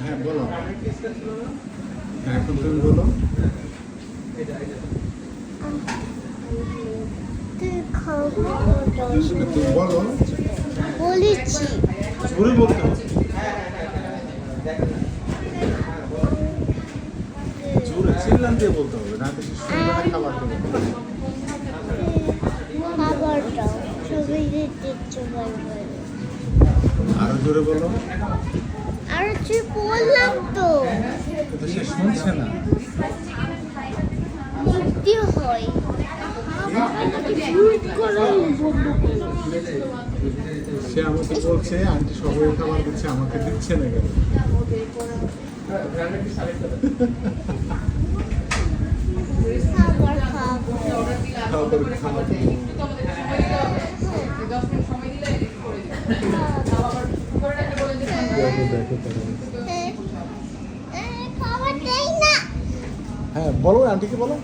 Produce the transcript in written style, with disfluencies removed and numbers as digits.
হ্যাঁ বলো, এখন তুমি বলো। তুমি বলো। বলেছি জোরে বলতে হবে, জোরে চিল্লান দিয়ে বলতে হবে, না তো শুনবে না, খাবার দেবে। খাবারটাও সবাই দিচ্ছ বলবে। আরো জোরে বলো। আর তুই বললাম তো কিন্তু সে শুনছে না। বুদ্ধি হয় সে আমাকে বলছে আন্টি সবাই খাবার দিচ্ছে, আমাকে দিচ্ছে না কেন? খাবার খাবো। খাবার খাওয়াবো। দেখো তাহলে। খাবার দেই না। হ্যাঁ বলো, আন্টিকে বলো।